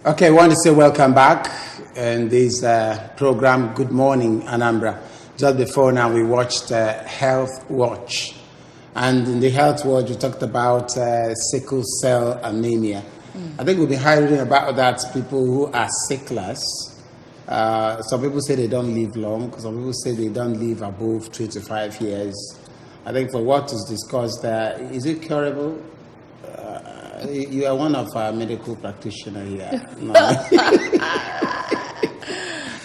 Okay, I want to say welcome back in this program, Good Morning, Anambra. Just before now, we watched Health Watch. And in the Health Watch, we talked about sickle cell anemia. I think we'll be hearing about that, people who are sicklers. Some people say they don't live long. Some people say they don't live above 3 to 5 years. I think for what is discussed there, is it curable? You are one of our medical practitioners here. No.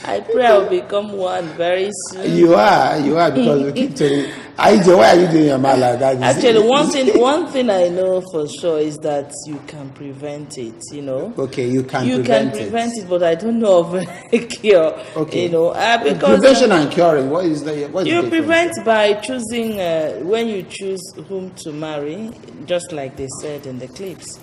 I pray I'll become one very soon. You are because we keep telling. Why are you doing your man like that? Actually, one thing I know for sure is that you can prevent it. Okay, you can prevent it, but I don't know of a cure. Okay, because prevention and curing. What is the? What is you the prevent by choosing when you choose whom to marry, just like they said in the clips.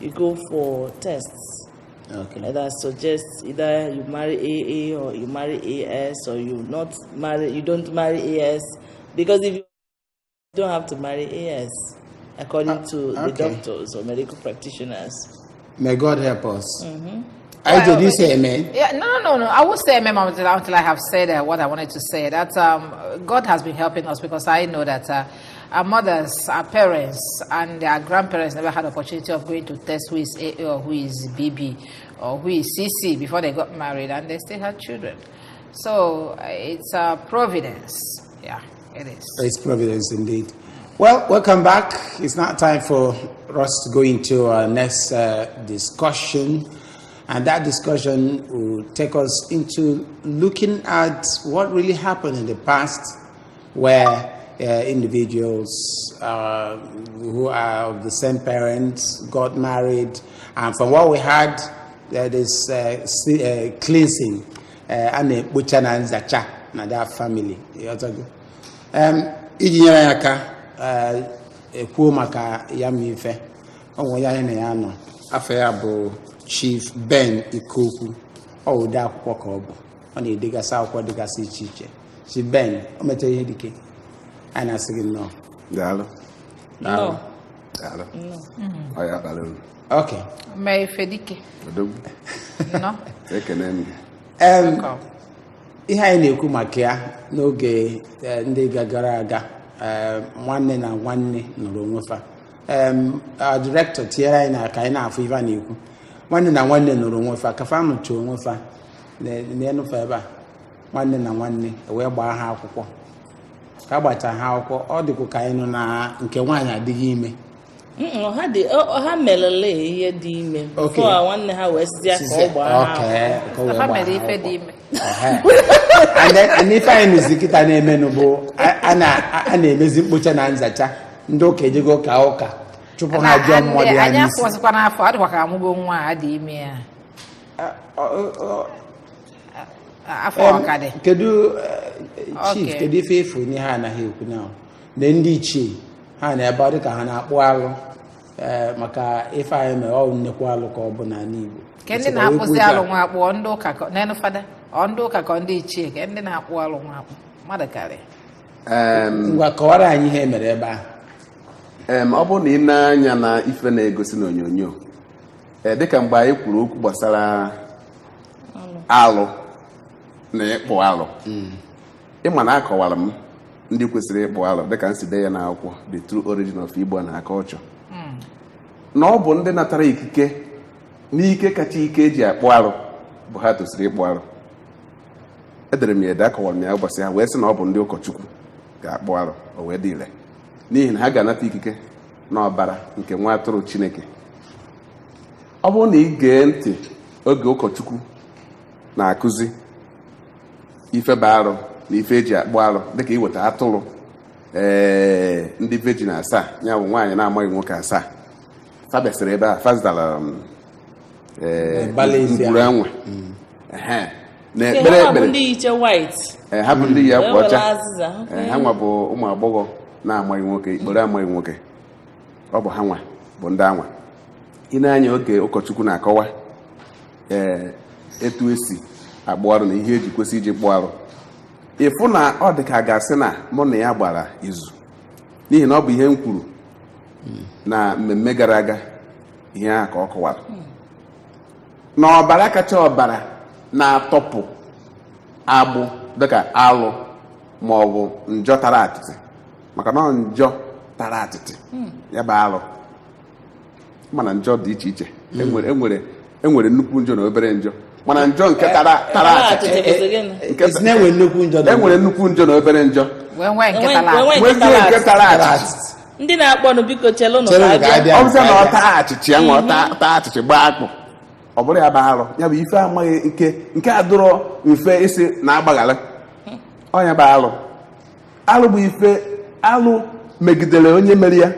You go for tests. Okay. That suggests either you marry AA or you marry AS, or you don't marry AS, because if you don't have to marry AS, according to the doctors or medical practitioners. May God help us. Did you say amen? Yeah, no. I won't say amen until I have said what I wanted to say. That God has been helping us, because I know that our mothers, our parents, and their grandparents never had the opportunity of going to test who is AA or who is BB or who is CC before they got married, and they still had children. So it's providence. Yeah, it is. It's providence indeed. Well, welcome back. It's now time for us to go into our next discussion. And that discussion will take us into looking at what really happened in the past, where individuals who are of the same parents got married. And from what we had, there is cleansing and a butcher and zacha na that family. Ekwuo maka ya mife. Onwo ya na ya no. Afa ya bụ Chief Ben Ikeokwu. O da akwụkwọ ka ọ bụ. Ọ na-edegasa akwụkwọ dịgasị iche iche. Chief Ben, o metere ihe dike. Anyị na-asị gị nnọọ. Daalụ. No. Daalụ. Ọ ya bara uru. Okay. Mee ife dike. No. Ekene m. Ihe anyị na-ekwu maka ya n'oge ndị gara aga, nwanne na nwanne nọrọ onwe fa. Director tiere anyị na ka anyị na-afụ ife a na-ekwu. Nwanne na nwanne nọrọ onwe fa, ka fa nụcha onwe fa na-enụfa ebe a. Nwanne na nwanne wee gbaa ha akwụkwọ. Ka agbacha ha akwụkwọ, ọ dịkwa ka anyị nọ na nke nwaanyị adịghị ime. Ha melele ihe dị ime. Okay. Nwanne ha wee sizie ka ọ gbaa ha. Ha mere ife dị ime. And ife anyị nụzi kịta na-eme n'ugbo a na-emezi mkpocha na nzacha ndị ụka ejego ka ụka chụpụ ha jụọ mmụọ dị anya n'isi. Afọ n'afọ adịkwa ka amụgo nwa a dị ime ya. Afọ ọka dị. Kedu chief, kedu ife efu ni ha anaghị ekwu na ndị ichie ha na ebe ọ dị ka ha na-akpụ alụ maka ife anyị mere ọ nnekwu alụ ka ọ bụ n'ala Igbo. Ke ndị na-akpụzi alụ nwa akpụ ndị ụka n'enu fada ndị ụka ka ndị ichie, ke ndị na-akpụ alụ nwa akpụ mmadụ karịa. Ngwa kọwara anyị ihe mere ebe ahụ. Ọ bụrụ na ị na-anya na ife na-egosi n'onyonyo, dịka mgbe anyị kwuru okwu gbasara alụ na ịkpụ alụ, ịma na akọwara m ndị kwesịrị ịkpụ alụ dịka nsi dee ya n'akwụkwọ The True Origin of Igbo and Culture, na ọ bụ ndị natara ikike n'ike kacha ike eji akpụ alụ bụ ha tosiri ịkpụ alụ. Edere m ya ede, akọwara m ya ụbọchị ha wee sị na ọ bụ ndị ụkọchukwu ga-akpụ alụ, o wee dị ire, n'ihi na ha ga-anata ikike n'ọbara nke nwa atụrụ Chineke. Ọ bụrụ na ị gee ntị oge ụkọchukwu na-akụzi ife bụ arụ na ife eji akpụ alụ, dịka iweta atụrụ ndị virgin asaa, ya bụ nwaanyị na-amaghị nwoke asaa, fabesịrị ebe a fazidara ngwuru anwa na ekpere ha bụ ndị ya akwa ọcha, ha nwa bụ ụmụ agbọghọ na-amaghị nwoke, ikpere amaghị nwoke. Ọ bụ ha nwa bụ ndị anwa. Ị na-anya oge ụkọchukwu na-akọwa etu esi akpụ arụ na ihe eji kwesị iji kpụọ arụ, ịfụ na ọ dị ka ga-asị na mụ na ya gbara izu, n'ihi na ọ bụ ihe m kwuru na mmemme gara aga, ihe ahụ ka ọ kọwara. na ọbara kacha ọbara na-atọpụ agbụ dịka alụ ma ọ bụ njọ tara atịtị maka na njọ tara atịtị ya bụ alụ mana njọ dị iche iche enwere nnukwu njọ na obere njọ mana njọ nke tara atịtị enwere nnukwu njọ na obere njọ nwee nke tara atịtị ndị na-akpọnụ biko chelụnụ ọ bụzịa na ọ taa achịchị ya nwa taa achịchị gbaa akpụ ọ bụrụ ya bụ alụ ya bụ ife amaghị nke adụrọ mfe isi na-agbaghara ọnya bụ alụ bụ ife alụ megidere onye mere ya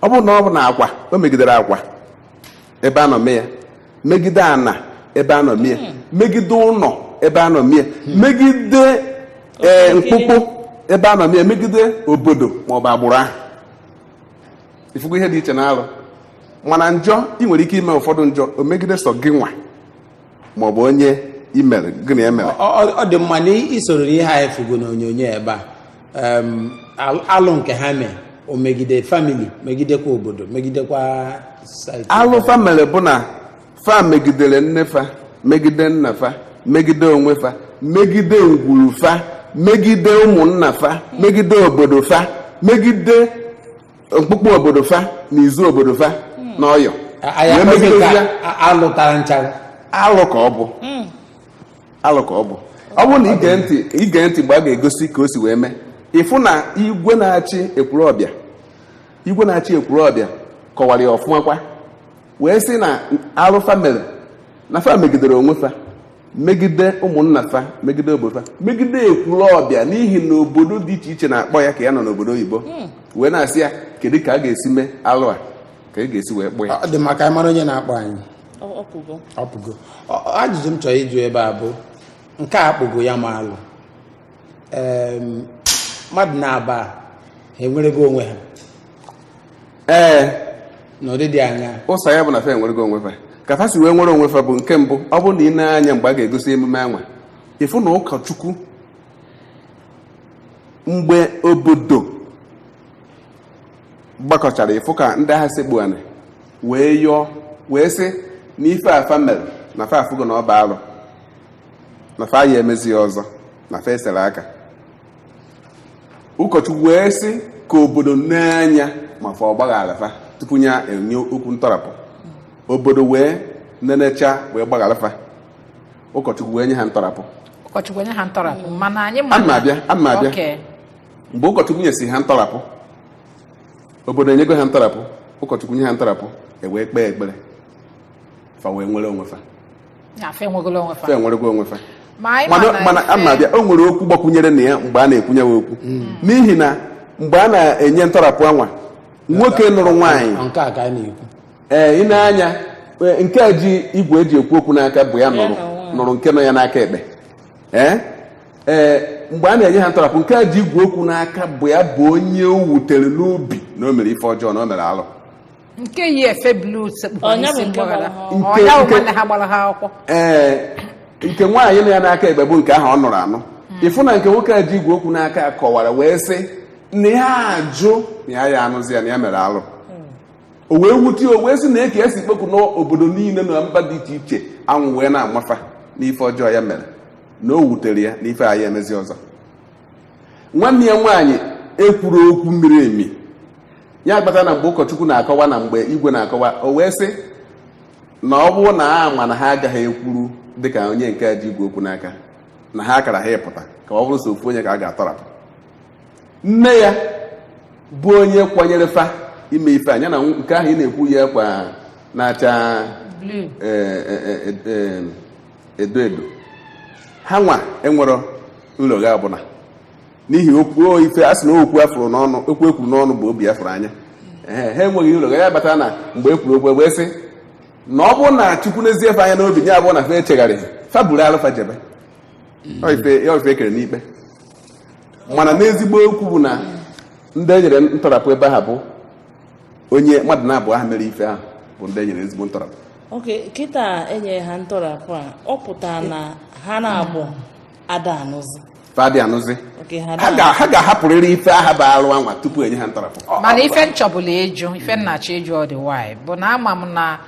ọ bụrụ na ọ bụ na akwa o megidere akwa ebe a nọ mee ya megide ana ebe a nọ mee ya megide ụlọ ebe a nọ mee ya megide mkpụkpụ ebe a nọ mee ya megide obodo maọbụ agbụrụ ahụ ifugo ihe dị iche na alụ mana njọ ị nwere ike ime ụfọdụ njọ o megide sọ gị nwa maọbụ onye imere gị na emere ọ dị mma na isoro ihe ha efugo n'onyonyo ebe a alụ nke ha mee o megide famili megidekwa obodo megidekwa saịtị alụ fa mere bụ na fa megidere nne fa megide nna fa megide onwe fa megide ngwuru fa megide ụmụnna fa megide obodo fa megide okpukpe obodo fa na izu obodo fa na ọyọ alụ tara nchara alụ ka ọ bụ ọ bụrụ na ige ntị mgbe a ga-egosi ka o si wee mee ịfụ na igwe na-achị Ekwulobia kọwara ya ọfụma kwa wee sị na alụ fa mere na fa megidere onwe fa megide ụmụnna fa megide obodo fa megide Ekwulobia n'ihi na obodo dị iche iche na-akpọ ya ka ya nọ n'obodo oyibo wee na-asị ya kedu ka a ga-esi mee alụ a ka a ga-esi wee kpọ ya ọ dị maka mara onye na-akpọ anyị ọpụgo ajụjụ m chọrọ ịjụ ebe a bụ nke a akpụgo ya ma alụ mmadụ na-aba ha enwerego onwe ha n'ụdịdị anya ụsa ya bụ na fa enwerego onwe fa ka fa si wee nwere onwe fa bụ nke mbụ ọ bụrụ na ị na-anya mgbe a ga-egosi emume anwa ịfụ na ụkọchukwu mgbe obodo gbakọchara ịfụ ka ndị agha sekpu anị wee yọọ wee sị na ife afa mere na fa afụgo na ọ ba alụ na fa ya emezi ya ọzọ na fa esere aka ụkọchukwu wee sị ka obodo n'anya ma fa ọgbaghara fa tupu ya enye okwu ntọrapụ obodo wee nenecha wee gbaghara fa ụkọchukwu wee nye ha ntọrapụ mana anyị ana m abịa mgbe ụkọchukwu nyesi ha ntọrapụ obodo enyego ha ntọrapụ ụkọchukwu nye ha ntọrapụ ewee kpee ekpere fa wee nwere onwe fa fa enwerego onwe fa mana ana m abịa o nwere okwu gbakwunyere na ya mgbe a na-ekwunye ya okwu n'ihi na mgbe a na-enye ntọrapụ anwa nwoke nụrụ nwaanyị ị na-anya nke a ji igwe eji ekwu okwu n'aka bụ ya nụrụ nke nọ ya n'aka ekpe mgbe a na-enye ha ntọrapụ nke a ji igwe okwu n'aka bụ ya bụ onye o wutere n'obi na o mere ife ọjọọ na o mere alụ nke yi efe blu nke nwaanyị nọ ya n'aka ekpe bụ nke ahụ ọ nụrụ anụ ịfụ na nke nwoke a ji igwe okwu n'aka kọwara wee sị na ya ajụ na ya anụzi ya na ya mere alụ o wee wutie o wee sị na eke esi kpekwu n'obodo niile na mba dị iche iche anwụ wee na-amafa n'ife ọjọọ ya mere na o wutere ya n'ife anyị emezi ọzọ nwanne ya nwaanyị ekwuru okwu mmiri emi ya kpata na mgbe ụkọchukwu na-akọwa na mgbe igwe na-akọwa o wee sị na ọ bụrụ na ha ma na ha agaghị ekwuru dịka onye nke ji igwe okwu n'aka na ha akara ha ịpụta ka ọ bụrụ so ofu onye ka a ga-atọrapụ nne ya bụ onye kwanyere fa ime ife anya na nke ahụ ị na-ekwu ya kwa na-acha edo edo ha nwa enwero nlogha ọbụla n'ihi okwu ife a sị na okwu afụrụ n'ọnụ okwu ekwuru n'ọnụ bụ obi afụrụ anya ha enweghị nlogha ya batara na mgbe ekwuru okwu wee sị na ọ bụrụ na chukwu n'ezie fe anya n'obi ya abụọ na fe echegharịghị fa buru alụfa jebe ya ife ekere n'ikpe mana n'ezigbo okwu bụ na ndị enyere ntọrapụ ebe ha bụ onye mmadụ na-abụ ahụ mere ife ahụ bụ ndị enyere ezigbo ntọrapụ kịta enye ha ntọrapụ a ọ pụtara na ha na-abụ ada anụzi fadị anụzi ha ga-ahapụrịrị ife aha bụ alụ anwa tupu enye ha ntọrapụ mana ife nchọbụla eju ife nnachi eju ọ dị nwanyị bụ na ama m na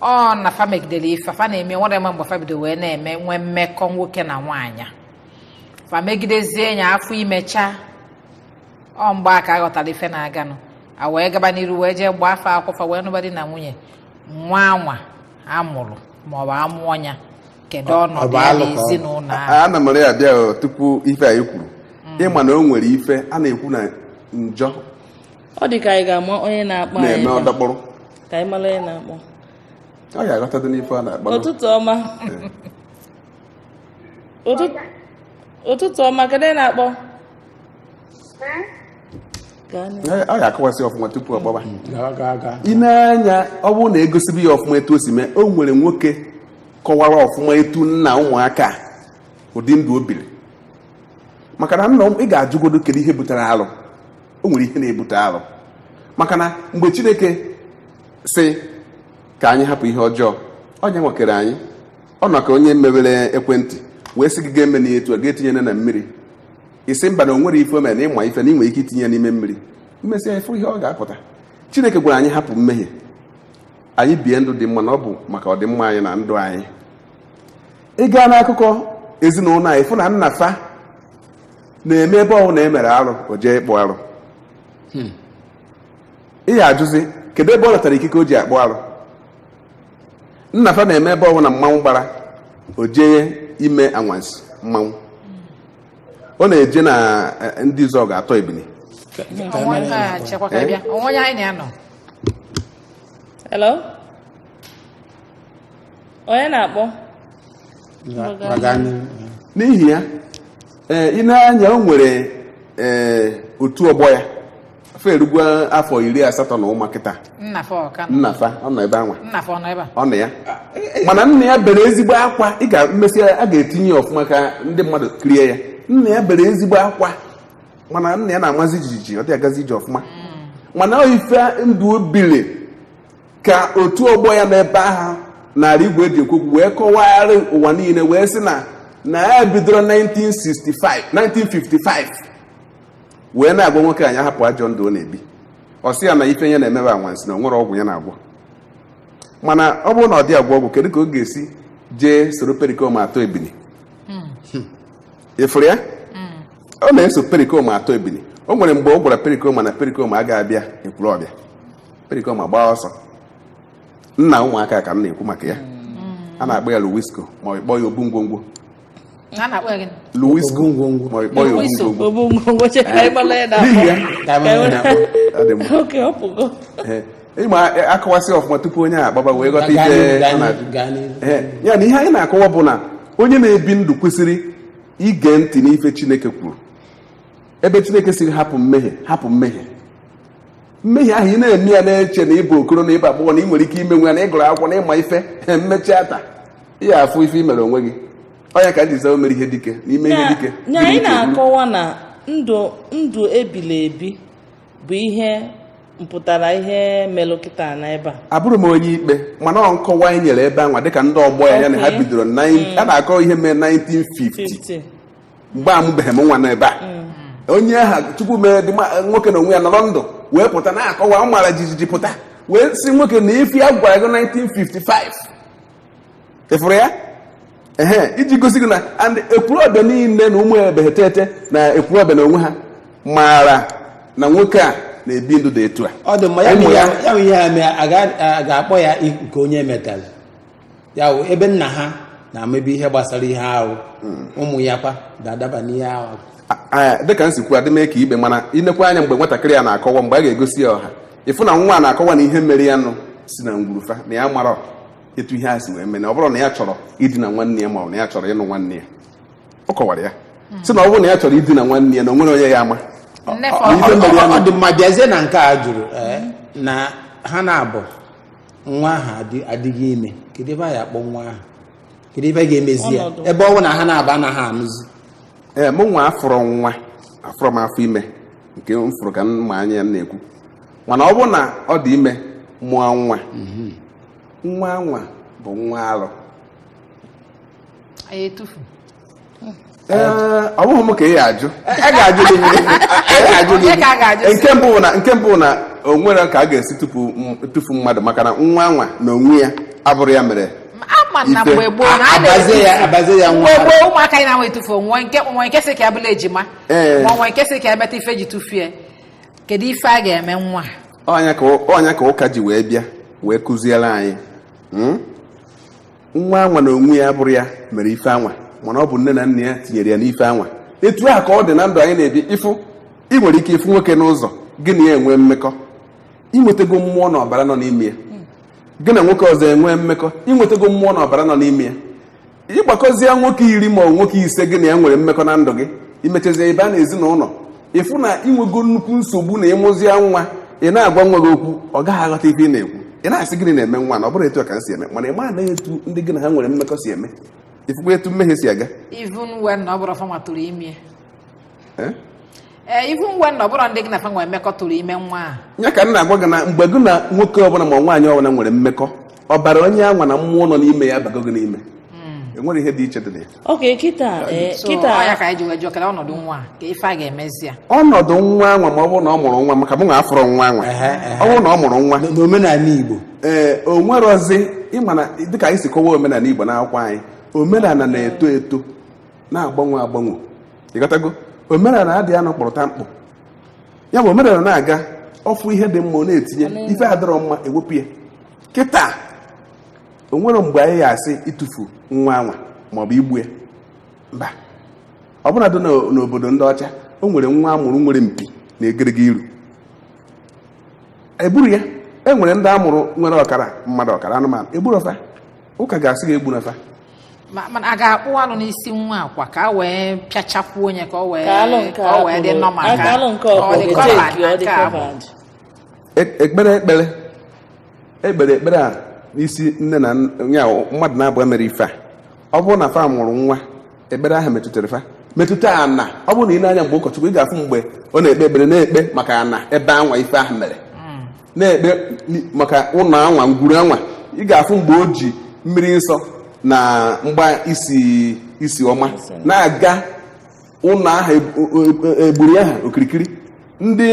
ọ na fa megidere ife fa na-eme nwere eme mgbe fa bido wee na-eme nwee mmekọ nwoke na nwaanyị fa megidezie ya afọ imecha ọ mgbe aka aghọtara ife na-aganụ a wee gaba n'iru wee jee gbaa afọ akwụfa wee nụba di na nwunye nwa anwa amụrụ maọbụ amụọ ya kedu ọnọdụ ya n'ezinụlọ ahụ. ana m ya bịa tupu ife anyị kwuru ịma na o nwere ife a na-ekwu na njọ ọ dị ka anyị ga-ama onye na-akpọ anyị na-eme ọdọkpụrụ ka anyị mara onye na-akpọ. ọ ya aghọtado n'ife ọ na-akpọ. Ụtụtụ ọma. Ụtụtụ ọma, kedu onye na-akpọ? ọ ya akọwasị ọfụma tupu ọ gbaba. ị na-anya ọ bụrụ na egosibi ya ọfụma etu o si mee o nwere nwoke kọwara ọfụma etu nna ụmụaka ụdị ndụ o biri maka na nna ị ga-ajụgodo kedu ihe butere alụ. O nwere ihe na-ebute alụ maka na mgbe Chineke sị ka anyị hapụ ihe ọjọọ onye nwekere anyị ọ nọ ka onye mewere ekwentị wee sị gị ga-eme na etu a ga-etinye na mmiri isi mba na o nwere ife ome na ịma ife na ị nwere ike itinye n'ime mmiri mmesịa ịfụ ihe ọ ga-apụta. Chineke gwara anyị hapụ mmehie anyị bie ndụ dị mma na ọ bụ maka ọdịmma anyị na ndụ anyị. Ị gaa n'akụkọ ezinụlọ anyị fụ na nna fa na-eme ebe ọhụụ na emere arụ o jee ịkpụ arụ. Ị ya ajụzi kedu ebe ọ natara ikike o ji akpụ arụ. Nna fa na-eme ebe ọhụụ na mmanwụ gbara o jee ime anwansi mmanwụ. Ọ na-eje na ndị izu ọ ga-atọ ebili. Hello? Onye na-akpọ? N'ihi ya ị na-anya o nwere otu ọgbọ ya afọ erugwu afọ 80 na ụma kịta. Nnafa ọ nọ ebe anwa ọ nọ ya mana nna ya bere ezigbo akwa ị ga-emesi a ga-etinye ọfụma ka ndị mmadụ kirie ya. Nna ya bere ezigbo akwa mana nna ya na-amazi jijiji ọ dị agazi ije ọfụma mana ife ndụ obili ka otu ọgbọ ya n'ebe ahụ narị igwe eji ekwokwu wee kọwagharị ụwa niile wee sị na ya bidoro 1955 wee na-agwa nwoke anyị hapụ ajọ ndụ ọ na-ebi. Ọ sị ya na ife ya na-emebe anwansị na o nwere ọgwụ ya na-agwọ mana ọ bụrụ na ọ dị agwọ ọgwụ kedu ka ọ ga-esi jee soro perikom atọ ebili. Ịfụrụ ya ọ na-eso perikom atọ ebili. O nwere mgbe ọ gwara perikom na perikom agaghị abịa Ekwulobia perikom agba ọsọ. Nna ụmụaka ka m na-ekwu maka ya a na-akpọ ya Luwisco ma ọ kpọ ya Obungwongwo. Luwisco ma ọ kpọ ya Obungwongwo. Ịma akọwasị ọfụma tupu onye agbaba wee ghọta ihe ya na ihe anyị na-akọwa bụ na onye na-ebi ndụ kwesịrị ige ntị n'ife Chineke kwuru. Ebe Chineke siri hapụ mmehie mmehie ahụ ị na-eme ya na-eche na ịbụ okoro na ịba agbọghọ na ị nwere ike imenwe ya na ịgụrụ akwụkwọ na ịma ife mmechi ata ihe afụ ife imere onwe gị onye ka jiza o mere ihe dike n'ime ihe dike. Anyị na-akọwa na ndụ ebili ebi bụ ihe mpụtara ihe melụ kịta na ebe a. Abụrụ m onye ikpe mana ọ nkọwa anyị nyere ebe anwa dịka ndị ọgbọ ya na ha bidoro a na-akọ ihe mee 1950 mgbe amụbeghị m nwa n'ebe a. Onye aha Chukwu mere dị nwoke na onwe ya nọrọ ndụ wee pụta na-akọwa ọ mara jijiji pụta wee si nwoke na ife ya gwara gị 1955. Ịfụrụ ya iji gosi gị na Ekwulobia niile na ụmụ ebeghete na Ekwulobia na onwe ha maara na nwoke a na-ebi ndụ dị etu a. Ọ dị mma ya ihe a mee a ga-akpọ ya nke onye metara ya bụ ebe nna ha na-amebi ihe gbasara ihe ahụ ụmụ ya kwa ga-adaba n'ihe ahụ. Dịka nsikwu adịme ka ikpe mana inekwa anya mgbe nwatakịrị ya na-akọwa mgbe a ga-egosi ya ọha ịfụ na nwa na-akọwa na ihe mere ya nụ si na ngwurufa na ya mara etu ihe a si wee mee na ọ bụrụ na ya chọrọ idina nwanne ya ma ọ bụ na ya chọrọ ịnụ nwanne ya. Ọ kọwara ya si na ọ bụrụ na ya chọrọ idina nwanne ya na o nwere onye ya ama. Ọ dị mma bịazie na nke a jụrụ na ha na-abụ nwa ahụ adịghị ime kedu ebe a ya akpọ nwa ahụ kedu ebe ga-emezi ya ebe ọ bụ na ha na-aba anaghị anụzi. Mụ nwa afọrọ m afọ ime nke m fụrụ ka mma anya ya na-ekwu mana ọ bụrụ na ọ dị ime mụọ nwa bụ nwa alụ. Ọ bụghị m ka ị ga-ajụ a ga-ajụ nke mbụ na o nwere ka a ga-esi tufu mmadụ maka na nwa na onwe ya abụrụ ya mere ama na mgbe gboo abazie ya nwa mgbe gboo ụmụaka anyị na-anwe etufu nwe nke sị ka ya bụla ejima ma nwe nke sị ka ya beta ife ji tụfie kedu ife a ga-eme nwa ọnya ka ụka ji wee bịa wee kụziere anyị nwa anwa na onwe ya bụrụ ya mere ife anwa mana ọ bụ nne na nna ya tinyere ya n'ife anwa etu a ka ọ dị na ndụ anyị na-ebi ịfụ ị nwere ike ịfụ nwoke n'ụzọ gị na ya enwe mmekọ inwetego mmụọ na ọbara nọ n'ime ya gị na nwoke ọzọ enwe mmekọ inwetego mmụọ na ọbara nọ n'ime ya ịgbakọzie nwoke 10 ma ọ nwoke 5 gị na ya nwere mmekọ na ndụ gị imechazie ebe a na ezinụlọ ịfụ na inwego nnukwu nsogbu na ịmụzie nwa ị na-agwa nwa gị okwu ọ gaghị aghọta ife ị na-ekwu ị na-asị gịnị na-eme nwa na ọ bụrụ etu a ka m si eme mana ị ma anaghị etu ndị gị na ha nwere mmekọ si eme ifukwa etu mmehie si aga even when na ọ bụrụ fama tụrụ ime even when na ọ bụrụ ndị gị na fa nwere mmekọ tụrụ ime nwa a ya ka m na-agwa gị na mgbe gị na nwoke ọbụla ma nwaanyị ọbụla nwere mmekọ ọbara onye anwa na mmụọ nọ n'ime ya bago gị n'ime enwere ihe dị iche dị ya okay kịta ya ka anyị ji wee jụọ kele ọnọdụ nwa ka ife a ga-emezi ya ọnọdụ nwa anwa ma ọ bụrụ na ọ mụrụ nwa maka mụ nwa afọrọ nwa anwa ọ bụrụ na ọ mụrụ nwa n'omenala Igbo o nwerozi ịma na dịka anyị si kọwa omenala Igbo n'akwụkwọ anyị omenala na-eto eto na-agbanwe agbanwe ịghọtago omenala adịghị anọ kpọrọta mkpụ ya bụ omenala na-aga ọfụ ihe dị mma ọ na-etinye ife adịrọ mma ewepụ ya kịta o nwere mgbe anyị ga-asị ịtụfu nwa anwa maọbụ igbu ya mba ọbụladị n'obodo ndị ọcha o nwere nwa amụrụ nwere mpi na egirigi iru egburu ya e nwere ndị amụrụ nwere ọkara mmadụ ọkara anụmanụ egburu ọfa ụka ga-asị ga egbu nafa mana a ga-akpụ anụ n'isi nwa akwa ka a wee pịachakwuo onye ka ọ wee dị nọma ekpere a n'isi nne na ya mmadụ na-abụọ mere ife a ọ bụrụ na fa mụrụ nwa ekpere ahụ metụtara fa metụta ana ọ bụrụ na ị na-anya mgbe ụkọchukwu ị ga-afụ mgbe ọ na-ekpe ekpere na-ekpe maka ana ebe anwa ife ahụ mere na-ekpe maka ụlọ anwa ngwuru anwa ị ga-afụ mgbe o ji mmiri nsọ na mgba isi ọma na-aga ụlọ ahụ egburu ya ha okirikiri ndị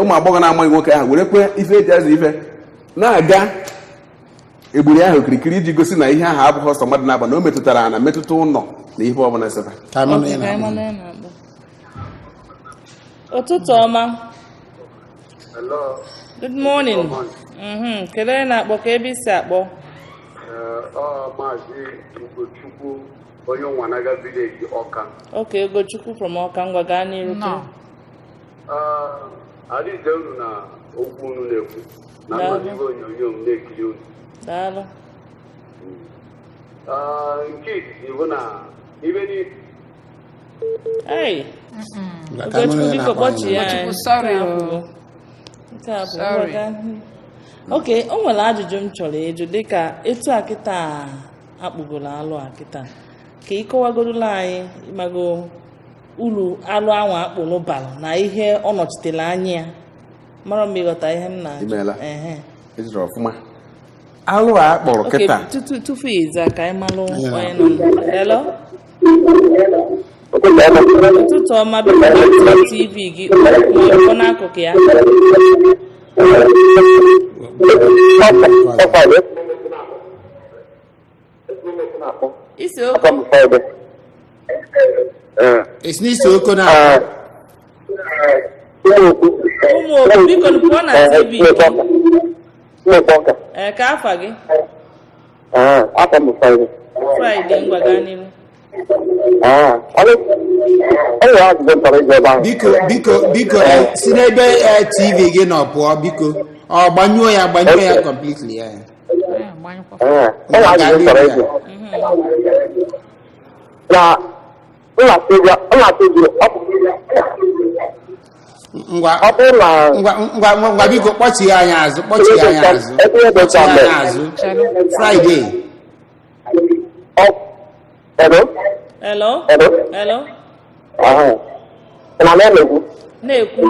ụmụ agbọghọ na-amaghị nwoke ahụ were kwe ife eji azụ ife na-aga egburu ahụ okirikiri iji gosi na ihe ahụ abụghị ọsọ mmadụ na-aba na o metụtara ana metụta ụlọ na ihe ọbụla seba ụtụtụ ọma good morning kedu onye na-akpọ ka ebe isi akpọ Maazị Ugochukwu onye Nwanaga village Ọka. Okay, Ugochukwu from Ọka ngwa gaa n'iru. Adịghị unu na okwu unu na-ekwu na mmadụ onyonyo m na-ekiri unu. Daalụ. Nke iwu na ibe ni Ugochukwu biko kpọchi ya. Okay, o nwere ajụjụ m chọrọ ịjụ dịka etu a kịta akpụgoro alụ a kịta ka ị kọwagorola anyị ịmago uru alụ ahụ akpụrụ bara na ihe ọ nọchitere anya ya mara m ịghọta ihe m na-ajụ ejiri ọfụma alụ a akpọrọ kịta tupu ịza ka anyị malụ onye nọ hello ụtụtụ ọma biko TV gị ọ n'akụkụ ya isi okwu n'isi okwu na ụmụ okwu biko pụọ na TV ka afa gị Friday ngwa gaa n'ihu biko si n'ebe TV gị nọ pụọ biko ọ gbanyụọ ya completely ya ngwa biko kpọchie anyị azụ Friday hello na-ekwu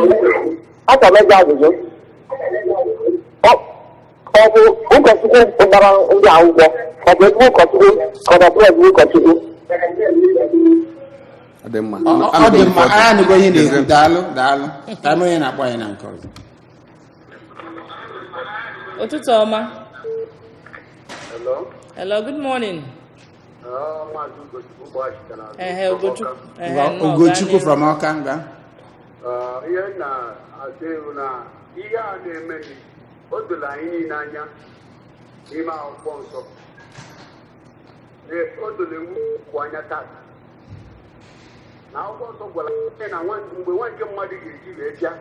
ọ bụ ụkọchukwu kpụtara ndị akwụkwọ ọ bụ ezigbo ụkọchukwu ka ọ bụ ezigbo ụkọchukwu ọ dị mma anyị anụgo ihe na-ekwu daalụ ka m onye na-akpọ anyị na nke ọzọ ụtụtụ ọma Hello, good morning. Ugochukwu from Okanga. Ihe na-adịghị na ihe a na-eme o doro anyị n'anya n'ime akwụkwọ nsọ. O doro ewu anya taa. Na akwụkwọ nsọ gwara anyị na mgbe nwa nke mmadụ ga-eji wee bịa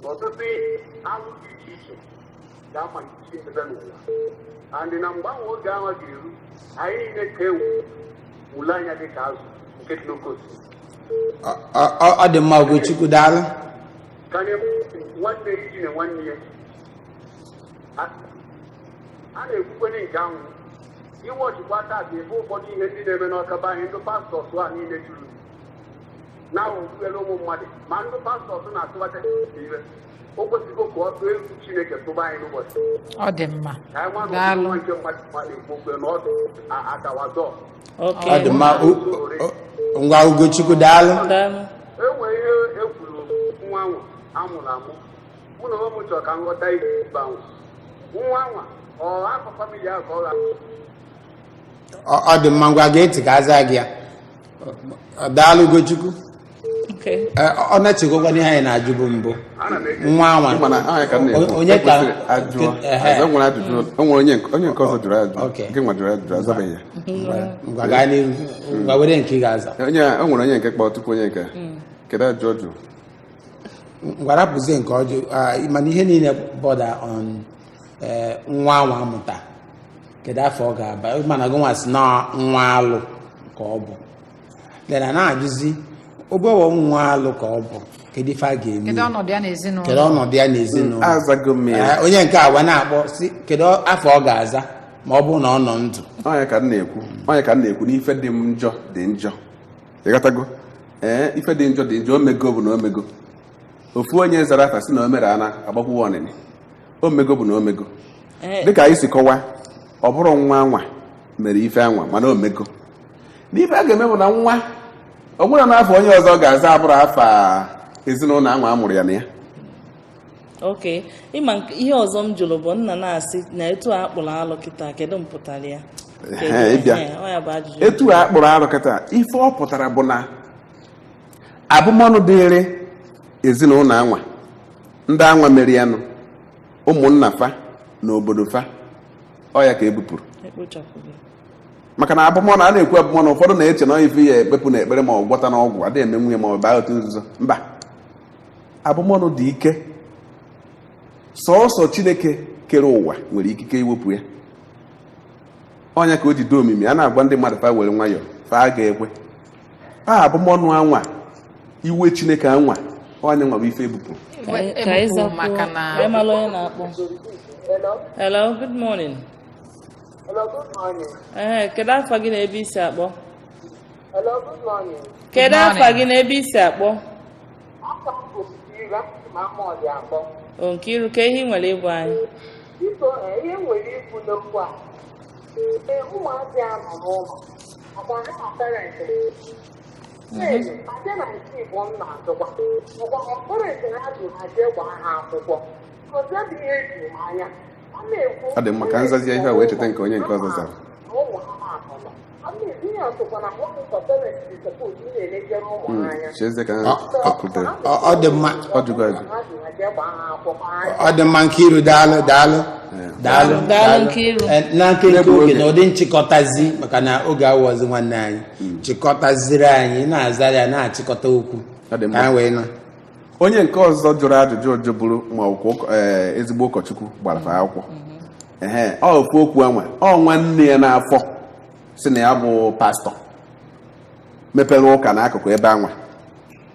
n'ọtụtụ anwụ dị iche iche ga-amalite ebe n'ụwa. And na mgbe ahụ oge ahụ ga-eru anyị niile ka ewu ule anya dị ka azụ nke dị n'oke osimiri. Ọ dị mma Ugochukwu daalụ. Ka nwanne iji na nwanne ya a na-ekwukwenye nke ahụ iwọchikwa taa ga-ebe ụfọdụ ihe ndị na-eme n'ọkaba anyị ndị pastọs a niile juru na-ahụ okpukpere ụmụ mmadụ ma ndị pastọs na-atụbacha ire o kwesịgo ka ọ tụọ egwu Chineke tụba anyị n'ụbọchị. Ọ dị mma. Daalụ. Nwa nke mmadụ na-ekwu okwe na ọdụ akawazọ. Ọ dị mma ngwa Ugochukwu daalụ. Enwere ihe ekwuru nwa ahụ amụrụ amụ mụ na onwe m chọrọ ka m ghọta ihe ibe ahụ nwa nwa ọ afọ famili ahụ ka ọ ga-abụ. Ọ dị mma ngwa ga-eti ka aza gị ya. Daalụ Ugochukwu. Ọ na-echekwa n'ihe anyị na-ajụ bụ mbụ nwa anwa onye ka onye nke ọzọ jụrụ ajụ nke nwa jụrụ ajụ azabeghị ya. Ngwa gaa n'ihu ngwa were nke ị ga-aza. O nwere onye nke kpọọ tupu onye nke kedu ajụ ọ jụrụ. Ngwa rapụzie nke ọjụ mana ihe niile bọda on nwa anwa amụta kedu afọ ọ ga-aba mana gị nwa si na nwa alụ ka ọ bụ lena na-ajụzi obowo nwa alụ ka ọ bụ kedu ife a ga-eme kedu ọnọdụ ya n'ezinụlọ kedu ọnọdụ ya n'ezinụlọ azago m ya onye nke awa na-akpọ si kedu afọ ọ ga-aza ma ọ bụrụ na ọ nọ ndụ onye ka m na-ekwu n'ife dị njọ dị njọ ịghọtago ife dị njọ dị njọ omego bụ na omego ofu onye zara afa si na o mere ana agbakwụwa ọnịnị omego bụ na omego dịka anyị si kọwa ọ bụrụ nwa mere ife anwa mana omego n'ife a ga-eme bụ na nwa ọ bụrụ na afọ onye ọzọ ga-aza abụrụ afọ ezinụlọ anwa amụrụ ya na ya. Okay, ịma ihe ọzọ m jụrụ bụ nna na-asị na etu a akpụrụ alụ kịta kedu mpụtara ya etu a akpụrụ alụ kịta ife ọ pụtara bụ na abụmọnụ dịrị ezinụlọ anwa ndị anwa mere ya nụ ụmụnna fa na obodo fa ọ ya ka ebupụrụ maka na abụmọnụ a na-ekwu abụmọnụ ụfọdụ na-eche na ife ya ekpepụ na ekpere ma ọ gwọta n'ọgwụ adịghị eme nwunye ma ọ baa otu nzuzo mba abụmọnụ dị ike sọọsọ Chineke kere ụwa nwere ikike iwepụ ya ọnya ka o ji doo omimi a na-agwa ndị mmadụ fa were nwayọọ fa ga-ekwe abụmọnụ anwa iwe Chineke anwa onye nwa bụ ife ebupụ Hello, good morning. Hello, good morning. Kedu afọ gị na ebe isi akpọ? Hello, good morning. Kedu afọ gị na ebe isi akpọ? Afọ m bụ Nkiru, ma mma ọ dị akpọ. Nkiru, ka ihe nwere ịbụ anyị? Biko, ihe nwere ikwu n'okwu a. Ụmụazị a nọ n'ụlọ, ọkwa ha na parents. Adị na nke Igbo m na-atụkwa. Ọkwa parents ha jụ ha jee gwa ha akwụkwọ. Ọzọ dị ihe eji m anya. Ọ dị mma ka nzazi ihe a wee cheta nke onye nke ọzọ zara. Ọ dị mma ọ jụgo ajụ ọ dị mma Nkiru daalụ na nkenke oge na ụdị nchịkọtazi maka na oge awọzi nwanne anyị chịkọtaziri anyị na-aza ya na-achịkọta okwu ka anyị wee nọ onye nke ọzọ jụrụ ajụjụ bụrụ ma ezigbo ụkọchukwu gbara akwụkwọ ọ ofu okwu anwa ọ nwanne ya n'afọ si na ya bụ pastọ mepere ụka n'akụkụ ebe anwa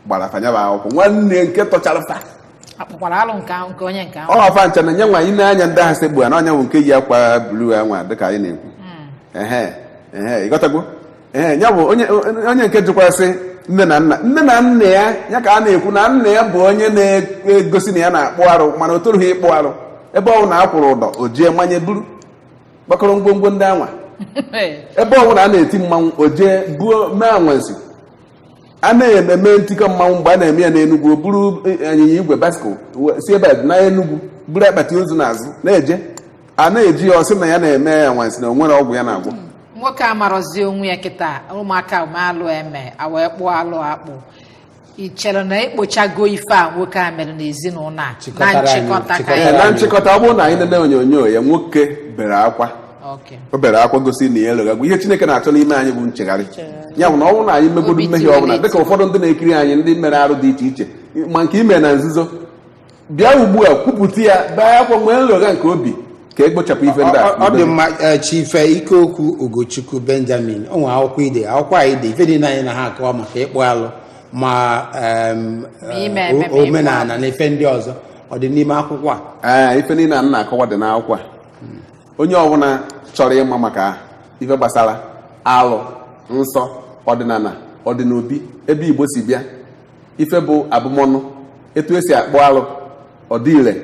gbara fanya bụ akwụkwọ nwanne nke tọchara fa ọfa ncha na nye nwa anyị na-anya ndị ahụ segbu na ọnya bụ nke yi akwa blu anwa dịka anyị na-ekwu ịghọtago ya bụ onye nke jụkwasị nne na nna ya ka a na-ekwu na nna ya bụ onye na-egosi na ya na-akpụ arụ mana o torughị ịkpụ arụ ebe ọ na akwụrụ ụdọ o jee manye buru gbakọrọ ngwongwo ndị anwa ebe ọ bụla a na-eti mmanwụ o jee buo mee anwansi a na-eme ntikọ mmanwụ mgbe a na-eme ya n'Enugwu o buru anyịnya igwe basikụl si ebe a na Enugwu buru akpati ozu n'azụ na-eje a na-eji ya ọsị na ya na-eme ya nwansị na o nwere ọgwụ ya na-agwọ. Nwoke amarozi onwe ya kịta ụmụaka alụ eme wee kpụọ alụ akpụ. I chere na ikpochago ife a nwoke a mere n'ezinụlọ a na nchịkọta ka na nchịkọta ọ bụrụ na anyị nene onyonyo ya nwoke bere akwa o bere akwa gosi na ya elogagwu ihe Chineke na-achọ n'ime anyị bụ nchegharị ya bụ na ọ bụrụ na anyị megodu mmehie ọbụla dịka ụfọdụ ndị na-ekiri anyị ndị mere arụ dị iche iche ma nke ime na nzuzo bịa ugbu a kwupụta ya bee akwa nwee nlogha nke obi ka ekpochapụ ife ndị a. Ọ dị mma Chief Ikeokwu Ugochukwu Benjamin o nwere akwụkwọ ide ife dị anyị na ha akọwa maka ịkpụ alụ ma omenala na ife ndị ọzọ ọ dị n'ime akwụkwọ a ife niile a na-akọwa dị n'akwụkwọ a onye ọbụla chọrọ ịma maka ife gbasara alụ nsọ ọdịnala ọdịnobi ebe Igbo si bịa ife bụ abụmọnụ etu esi akpọ alụ ọdịire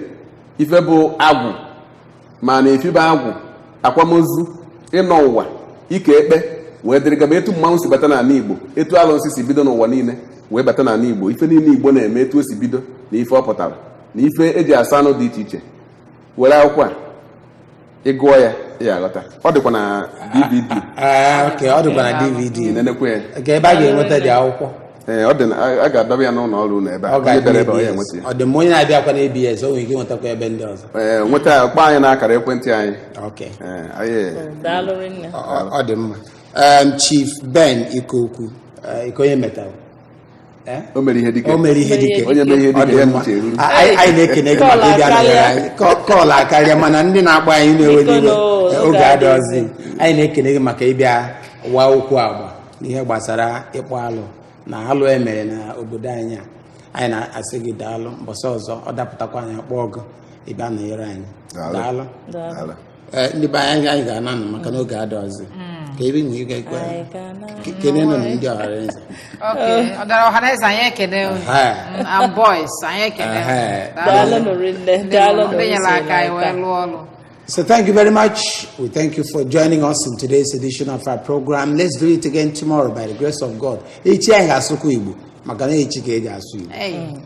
ife bụ agwụ ma na-efibe agwụ akwamozu ịnọ ụwa ike ekpe wee dịrị gaba etu mmanwụ si bata n'ala Igbo etu alụnsị si bido n'ụwa niile wee bata n'ala Igbo ife niile Igbo na-eme etu o si bido na ife ọ pụtara na ife eji asa anụ dị iche iche were akwụkwọ a ịgụọ ya aghọta ọ dịkwa na DVD ọ dịkwa na DVD nenekwe ya ebe a ga-enweta dị akwụkwọ ọ dị a ga-adọba ya n'ụlọ ọrụ na ebe ọ dị mma onye na-abịakwa na ABS o nwere ike nwetakwa ebe ndị ọzọ nweta kpọọ anyị n'akara ekwentị anyị ọ dị mma Chief Ben Ikeokwu onye metara o mere ihe dike onye mere ihe dike ya mụche eruru anyị na-ekene gị maka ịbịa na kọọlụ akarịa mana ndị na-akpọ anyị na-ewe n'iwe oge adịghịzi anyị na-ekene gị maka ịbịa wa okwu agba n'ihe gbasara ịkpọ alụ na alụ emere na obodo anyị anyị na-asị gị daalụ mbọsị ọzọ ọ dapụtakwa anyị akpọ ọgụ ịbịa nọnyere anyị daalụ ndị be anyị ga-ana nụ maka n'oge adịghịzi ka ebe nwere ike kene nọ ndị ọhaneze ọdara ọhaneze anyị ekene and boys anyị ekene ndị nyere aka anyị wee lụọ ọrụ. So thank you very much. We thank you for joining us in today's edition of our program. Let's do it again tomorrow by the grace of God. Echi anyị ga-asụkwa Igbo maka na echi ka eji asụ Igbo.